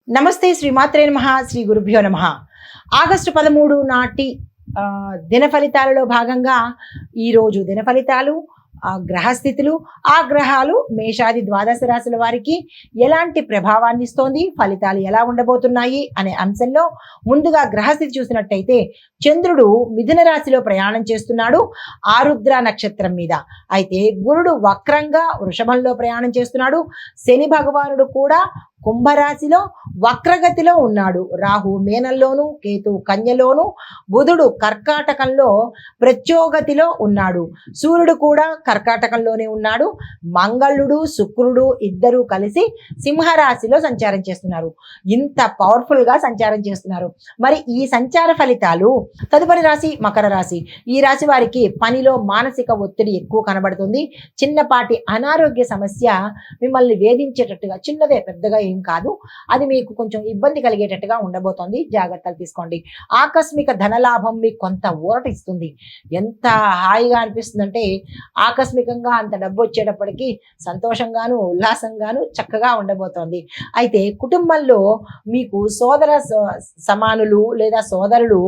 నమస్తే శ్రీమాత్రే నమః శ్రీ గురుభ్యో నమః. ఆగస్టు 13 నాటి దిన ఫలితాలలో భాగంగా ఈరోజు దిన ఫలితాలు, గ్రహస్థితులు, ఆ గ్రహాలు మేషాది ద్వాదశ రాశుల వారికి ఎలాంటి ప్రభావాన్ని ఇస్తోంది, ఫలితాలు ఎలా ఉండబోతున్నాయి అనే అంశంలో ముందుగా గ్రహస్థితి చూసినట్టయితే చంద్రుడు మిథున రాశిలో ప్రయాణం చేస్తున్నాడు ఆరుద్ర నక్షత్రం మీద. అయితే గురుడు వక్రంగా వృషభంలో ప్రయాణం చేస్తున్నాడు. శని భగవానుడు కూడా కుంభరాశిలో వక్రగతిలో ఉన్నాడు. రాహు మీనంలోను, కేతు కన్యలోను, బుధుడు కర్కాటకంలో ప్రత్యోగతిలో ఉన్నాడు. సూర్యుడు కూడా కర్కాటకంలోనే ఉన్నాడు. మంగళుడు శుక్రుడు ఇద్దరు కలిసి సింహరాశిలో సంచారం చేస్తున్నారు. ఇంత పవర్ఫుల్ గా సంచారం చేస్తున్నారు. మరి ఈ సంచార ఫలితాలు తదుపరి రాశి మకర రాశి. ఈ రాశి వారికి పనిలో మానసిక ఒత్తిడి ఎక్కువ కనబడుతుంది. చిన్నపాటి అనారోగ్య సమస్య మిమ్మల్ని వేధించేటట్టుగా, చిన్నదే పెద్దగా ఏం కాదు, అది మీకు కొంచెం ఇబ్బంది కలిగేటట్టుగా ఉండబోతోంది. జాగ్రత్తలు తీసుకోండి. ఆకస్మిక ధనలాభం మీకు కొంత ఊరట ఇస్తుంది. ఎంత హాయిగా అనిపిస్తుందంటే ఆకస్మికంగా అంత డబ్బు వచ్చేటప్పటికి సంతోషంగాను ఉల్లాసంగాను చక్కగా ఉండబోతోంది. అయితే కుటుంబంలో మీకు సోదర సమానులు లేదా సోదరులు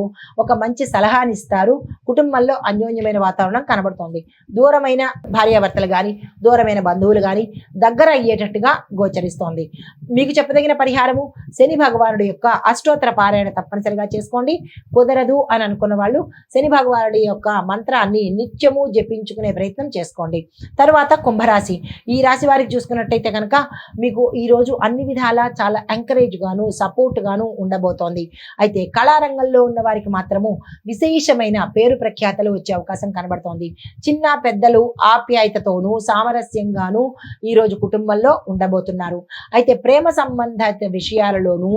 ఒక మంచి సలహాని ఇస్తారు. కుటుంబంలో అన్యోన్యమైన వాతావరణం కనబడుతోంది. దూరమైన భార్యాభర్తలు కానీ, దూరమైన బంధువులు కానీ దగ్గర అయ్యేటట్టుగా గోచరిస్తోంది. మీకు చెప్పదగిన పరిహారము శని భగవానుడి యొక్క అష్టోత్తర పారాయణ తప్పనిసరిగా చేసుకోండి. కుదరదు అని అనుకున్న వాళ్ళు శని భగవానుడి యొక్క మంత్రాన్ని నిత్యము జపించుకునే ప్రయత్నం చేసుకోండి. తర్వాత కుంభరాశి. ఈ రాశి వారికి చూసుకున్నట్టయితే కనుక మీకు ఈరోజు అన్ని విధాలా చాలా ఎంకరేజ్ గాను సపోర్ట్ గాను ఉండబోతోంది. అయితే కళారంగంలో ఉన్న వారికి మాత్రము విశేషమైన పేరు ప్రఖ్యాతలు వచ్చే అవకాశం కనబడుతోంది. చిన్న పెద్దలు ఆప్యాయతతోనూ సామరస్యంగాను ఈరోజు కుటుంబంలో ఉండబోతున్నారు. అయితే ప్రేమ సంబంధిత విషయాలలోనూ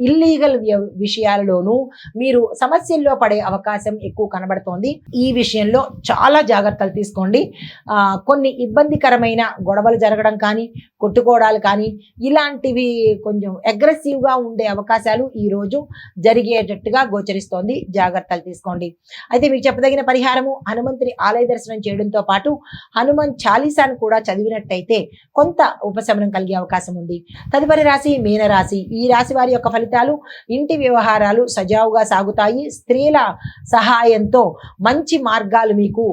ఇల్లీగల్ విషయాలలోనూ మీరు సమస్యల్లో పడే అవకాశం ఎక్కువ కనబడుతోంది. ఈ విషయంలో చాలా జాగ్రత్తలు తీసుకోండి. కొన్ని ఇబ్బందికరమైన గొడవలు జరగడం కానీ, కొట్టుకోవడాలు కానీ, ఇలాంటివి కొంచెం అగ్రెసివ్గా ఉండే అవకాశాలు ఈరోజు జరిగేటట్టుగా గోచరిస్తోంది. జాగ్రత్తలు తీసుకోండి. అయితే మీకు చెప్పదగిన పరిహారము హనుమంతుని ఆలయ దర్శనం చేయడంతో పాటు హనుమాన్ చాలీసాను కూడా చదివినట్టయితే కొంత ఉపశమనం కలిగే అవకాశం ఉంది. తదుపరి రాశి మీనరాశి. ఈ రాశి వారి యొక్క ఫలితాలు ఇంటి వ్యవహారాలు సజావుగా సాగుతాయి. స్త్రీల సహాయంతో మంచి మార్గాలు మీకు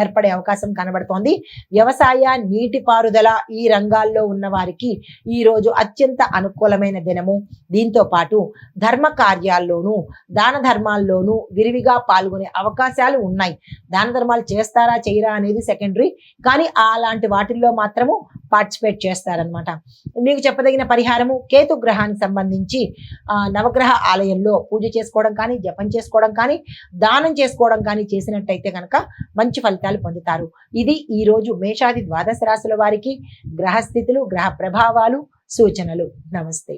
ఏర్పడే అవకాశం కనబడుతోంది. వ్యవసాయ నీటిపారుదల ఈ రంగాల్లో ఉన్న వారికి ఈరోజు అత్యంత అనుకూలమైన దినము. దీంతో పాటు ధర్మ కార్యాల్లోనూ దాన ధర్మాల్లోనూ విరివిగా పాల్గొనే అవకాశాలు ఉన్నాయి. దాన ధర్మాలు చేస్తారా చేయరా అనేది సెకండరీ, కానీ అలాంటి వాటిల్లో మాత్రము పార్టిసిపేట్ చేస్తారనమాట. మీకు చెప్పదగిన పరిహారము కేతు గ్రహానికి సంబంధించి నవగ్రహ ఆలయంలో పూజ చేసుకోవడం కానీ, జపం చేసుకోవడం కానీ, దానం చేసుకోవడం కానీ చేసినట్టయితే కనుక మంచి ఫలితాలు పొందుతారు. ఇది ఈరోజు మేషాది ద్వాదశ రాశుల వారికి గ్రహస్థితులు, గ్రహ ప్రభావాలు, సూచనలు. నమస్తే.